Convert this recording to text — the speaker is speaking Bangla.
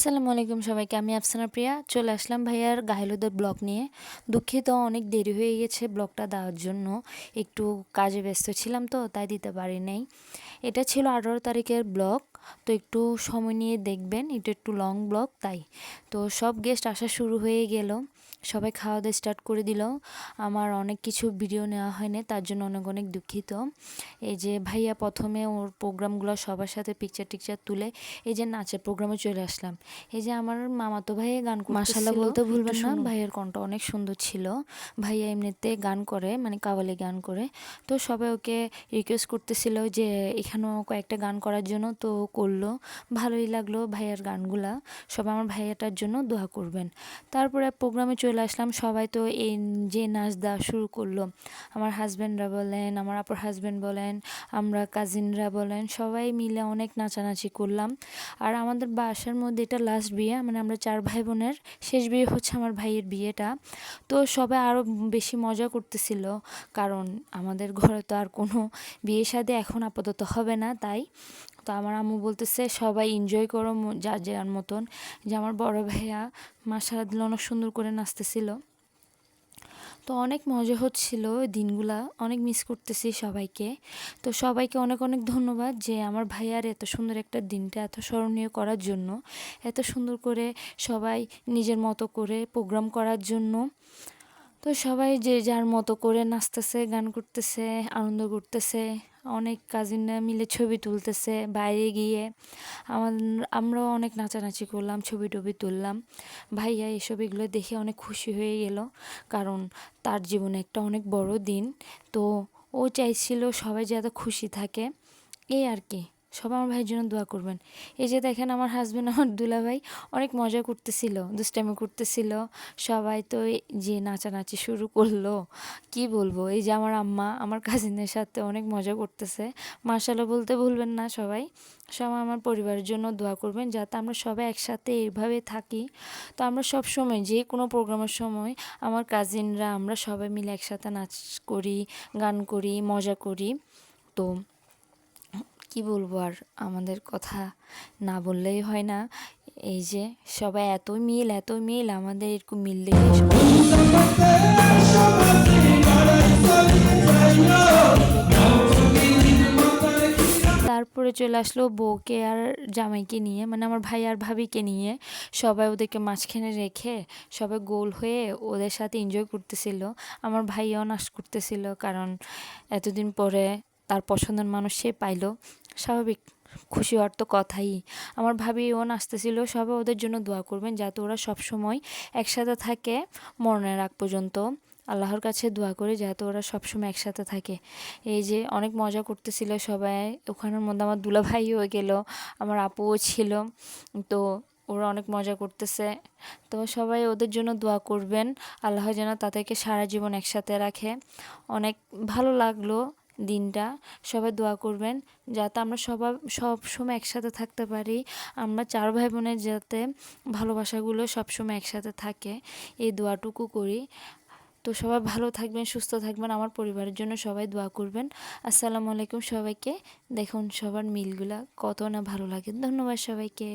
আসসালামু আলাইকুম সবাইকে। আমি আফসানা প্রিয়া চলে আসলাম ভাইয়ার গায়ে ব্লগ নিয়ে। দুঃখিত, অনেক দেরি হয়ে গেছে ব্লগটা দেওয়ার জন্য। একটু কাজে ব্যস্ত ছিলাম তো তাই দিতে পারি নাই। এটা ছিল 18 তারিখের ব্লগ, তো একটু সময় নিয়ে দেখবেন। এটা একটু লং ব্লগ তাই। তো সব গেস্ট আসা শুরু হয়ে গেল, সবাই খাওয়া দাওয়া স্টার্ট করে দিল। আমার অনেক কিছু ভিডিও নেওয়া হয়নি, তার জন্য অনেক অনেক দুঃখিত। এই যে ভাইয়া প্রথমে ওর প্রোগ্রামগুলো সবার সাথে পিকচার টিকচার তুলে এই যে নাচের প্রোগ্রামে চলে আসলাম। এই যে আমার মামাতো ভাইয়া গান করতেছিল, মাশাআল্লাহ বলতে ভুলবেন না, ভাইয়ের কণ্ঠ অনেক সুন্দর ছিল। ভাইয়া এমনিতে গান করে, মানে কাওয়ালি গান করে। তো সবাই ওকে রিকোয়েস্ট করতেছিল যে এখানেও কয়েকটা গান করার জন্য, তো করলো। ভালোই লাগলো ভাইয়ার গানগুলা। সবাই আমার ভাইয়াটার জন্য দোয়া করবেন। তারপরে প্রোগ্রামে চলে আসলাম। সবাই তো এই যে নাচ দেওয়া শুরু করলো। আমার হাজব্যান্ডরা বলেন, আমার আপুর হাজব্যান্ড বলেন, আমরা কাজিনরা বলেন, সবাই মিলে অনেক নাচানাচি করলাম। আর আমাদের বাসার মধ্যে এটা লাস্ট বিয়ে, মানে আমরা 4 ভাই বোনের শেষ বিয়ে হচ্ছে আমার ভাইয়ের বিয়েটা। তো সবাই আরও বেশি মজা করতেছিল, কারণ আমাদের ঘরে তো আর কোনো বিয়ে শাদী এখন আপাতত হবে না। তাই তো আমার আম্মু বলতেছে সবাই এনজয় করো যার যার মতন। যে আমার বড় ভাইয়া মাশাআল্লাহ অনেক সুন্দর করে নাচতেছিল। তো অনেক মজা হচ্ছিল দিনগুলা, অনেক মিস করতেছি সবাইকে। তো সবাইকে অনেক অনেক ধন্যবাদ যে আমার ভাইয়ার এত সুন্দর একটা দিনটা এত স্মরণীয় করার জন্য, এত সুন্দর করে সবাই নিজের মতো করে প্রোগ্রাম করার জন্য। তো সবাই যে যার মতো করে নাচতেছে, গান করতেছে, আনন্দ করতেছে। অনেক কাজিনরা মিলে ছবি তুলতেছে বাইরে গিয়ে। আমরাও অনেক নাচানাচি করলাম, ছবি টবি তুললাম। ভাইয়া এসব এগুলো দেখে অনেক খুশি হয়ে গেল, কারণ তার জীবনে একটা অনেক বড় দিন। তো ও চাইছিল সবাই যাতে খুশি থাকে, এই আর কি। সবাই আমার ভাইয়ের জন্য দোয়া করবেন। এই যে দেখেন আমার হাজব্যান্ড, আমার দুলাভাই অনেক মজা করতেছিল, দুষ্টামি করতেছিল। সবাই তো যে নাচানাচি শুরু করলো, কি বলবো। এই যে আমার আম্মা আমার কাজিনের সাথে অনেক মজা করতেছে। মাশাআল্লাহ বলতে ভুলবেন না সবাই। সবাই আমার পরিবারের জন্য দোয়া করবেন যাতে আমরা সবাই একসাথে এইভাবে থাকি। তো আমরা সব সময় যে কোনো প্রোগ্রামের সময় আমার কাজিনরা আমরা সবাই মিলে একসাথে নাচ করি, গান করি, মজা করি। তো কি বলবো আর, আমাদের কথা না বললেই হয় না। এই যে সবাই এত মিল আমাদের এরকম মিল দেখে তারপরে চলে আসলো বউকে আর জামাইকে নিয়ে, মানে আমার ভাই আর ভাবিকে নিয়ে। সবাই ওদেরকে মাঝখানে রেখে সবাই গোল হয়ে ওদের সাথে এনজয় করতেছিল। আমার ভাইও নাচ করতেছিল, কারণ এতদিন পরে তার পছন্দের মানুষ সে পাইলো। স্বাভাবিক, খুশি হওয়ার তো কথাই। আমার ভাবিও নাচতেছিল। সবাই ওদের জন্য দোয়া করবেন যাতে ওরা সবসময় একসাথে থাকে মরণের আগ পর্যন্ত। আল্লাহর কাছে দোয়া করি যাতে ওরা সবসময় একসাথে থাকে। এই যে অনেক মজা করতেছিল সবাই। ওখানের মধ্যে আমার দুলাভাইও গেল, আমার আপুও ছিল। তো ওরা অনেক মজা করতেছে। তো সবাই ওদের জন্য দোয়া করবেন, আল্লাহ যেন তাদেরকে সারা জীবন একসাথে রাখে। অনেক ভালো লাগলো দিনটা। সবাই দোয়া করবেন যাতে আমরা সব সময় একসাথে থাকতে পারি। আমরা 4 ভাই বোনের যাতে ভালোবাসাগুলো সবসময় একসাথে থাকে, এই দোয়াটুকু করি। তো সবাই ভালো থাকবেন, সুস্থ থাকবেন, আমার পরিবারের জন্য সবাই দোয়া করবেন। আসসালামু আলাইকুম সবাইকে। দেখুন সবার মিলগুলা কত না ভালো লাগে। ধন্যবাদ সবাইকে।